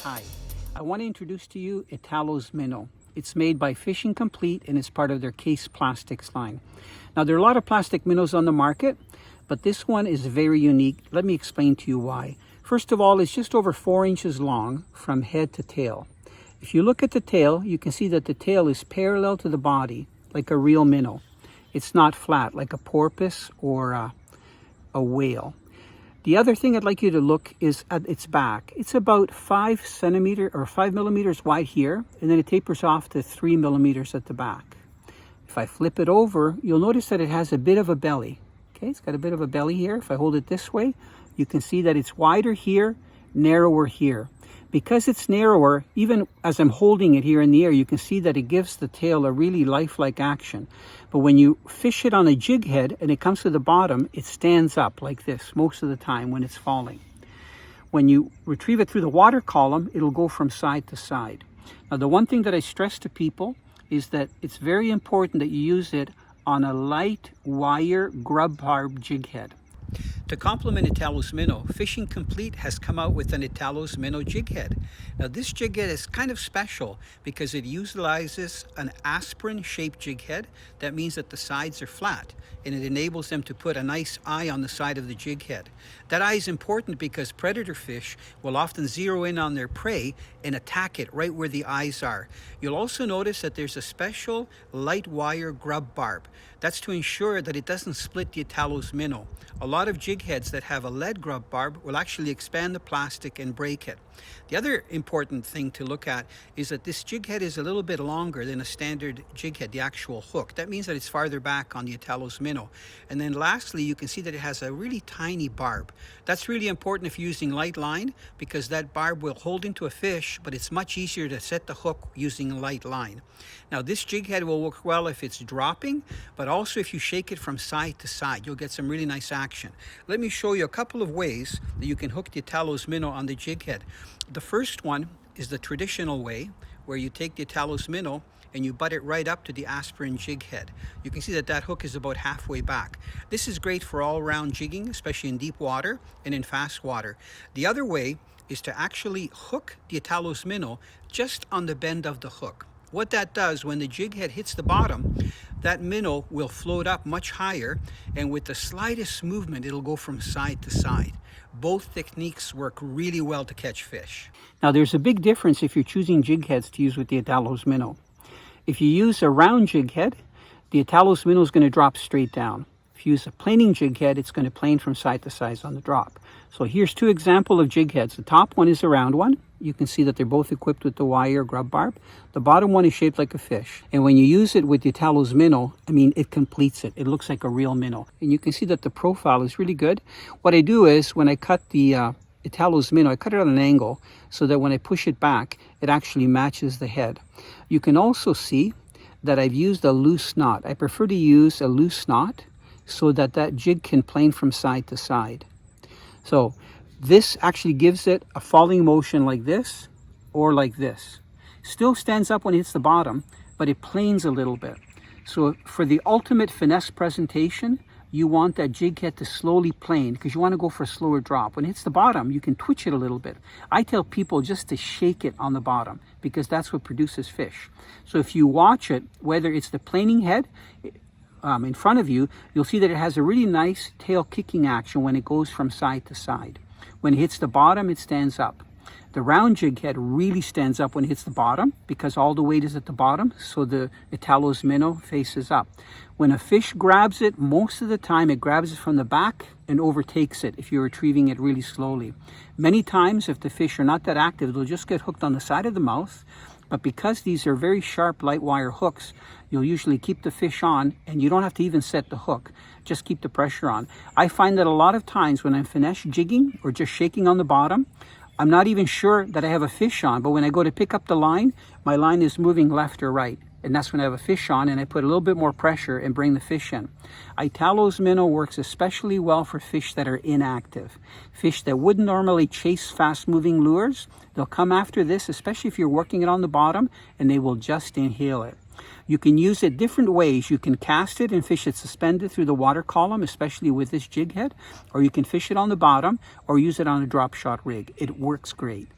Hi, I want to introduce to you Italo's Minnow. It's made by Fishing Complete and it's part of their Case Plastics line. Now there are a lot of plastic minnows on the market, but this one is very unique. Let me explain to you why. First of all, it's just over 4 inches long from head to tail. If you look at the tail, you can see that the tail is parallel to the body, like a real minnow. It's not flat like a porpoise or a whale. The other thing I'd like you to look is at its back. It's about 5 millimeters wide here, and then it tapers off to 3 millimeters at the back. If I flip it over, you'll notice that it has a bit of a belly. Okay, it's got a bit of a belly here. If I hold it this way, you can see that it's wider here, narrower here. Because it's narrower, even as I'm holding it here in the air, you can see that it gives the tail a really lifelike action. But when you fish it on a jig head and it comes to the bottom, it stands up like this most of the time when it's falling. When you retrieve it through the water column, it'll go from side to side. Now, the one thing that I stress to people is that it's very important that you use it on a light wire grub barb jig head. To complement Italo's Minnow, Fishing Complete has come out with an Italo's Minnow jig head. Now this jig head is kind of special because it utilizes an aspirin-shaped jig head. That means that the sides are flat, and it enables them to put a nice eye on the side of the jig head. That eye is important because predator fish will often zero in on their prey and attack it right where the eyes are. You'll also notice that there's a special light wire grub barb. That's to ensure that it doesn't split the Italo's Minnow. A lot of jig heads that have a lead grub barb will actually expand the plastic and break it. The other important thing to look at is that this jig head is a little bit longer than a standard jig head, the actual hook. That means that it's farther back on the Italo's Minnow. And then lastly, you can see that it has a really tiny barb. That's really important if you're using light line because that barb will hold into a fish, but it's much easier to set the hook using light line. Now this jig head will work well if it's dropping, but also if you shake it from side to side, you'll get some really nice action. Let me show you a couple of ways that you can hook the Italo's Minnow on the jig head. The first one is the traditional way, where you take the Italo's Minnow and you butt it right up to the aspirin jig head. You can see that that hook is about halfway back. This is great for all-around jigging, especially in deep water and in fast water. The other way is to actually hook the Italo's Minnow just on the bend of the hook. What that does, when the jig head hits the bottom, that minnow will float up much higher, and with the slightest movement, it'll go from side to side. Both techniques work really well to catch fish. Now, there's a big difference if you're choosing jig heads to use with the Italo's Minnow. If you use a round jig head, the Italo's Minnow is going to drop straight down. If you use a planing jig head, it's going to plane from side to side on the drop. So here's two examples of jig heads. The top one is a round one. You can see that they're both equipped with the wire grub barb. The bottom one is shaped like a fish. And when you use it with the Italo's Minnow, it completes it. It looks like a real minnow. And you can see that the profile is really good. What I do is when I cut the Italo's Minnow, I cut it at an angle so that when I push it back, it actually matches the head. You can also see that I've used a loose knot. I prefer to use a loose knot so that that jig can plane from side to side. So this actually gives it a falling motion like this or like this. Still stands up when it hits the bottom, but it planes a little bit. So for the ultimate finesse presentation, you want that jig head to slowly plane because you want to go for a slower drop. When it hits the bottom, you can twitch it a little bit. I tell people just to shake it on the bottom because that's what produces fish. So if you watch it, whether it's the planing head in front of you, you'll see that it has a really nice tail kicking action when it goes from side to side. When it hits the bottom, it stands up. The round jig head really stands up when it hits the bottom because all the weight is at the bottom, so the Italo's Minnow faces up. When a fish grabs it, most of the time it grabs it from the back and overtakes it if you're retrieving it really slowly. Many times, if the fish are not that active, they'll just get hooked on the side of the mouth. But because these are very sharp light wire hooks, you'll usually keep the fish on and you don't have to even set the hook. Just keep the pressure on. I find that a lot of times when I'm finesse jigging or just shaking on the bottom, I'm not even sure that I have a fish on, but when I go to pick up the line, my line is moving left or right. And that's when I have a fish on and I put a little bit more pressure and bring the fish in. Italo's Minnow works especially well for fish that are inactive. Fish that wouldn't normally chase fast-moving lures, they'll come after this, especially if you're working it on the bottom, and they will just inhale it. You can use it different ways. You can cast it and fish it suspended through the water column, especially with this jig head, or you can fish it on the bottom or use it on a drop shot rig. It works great.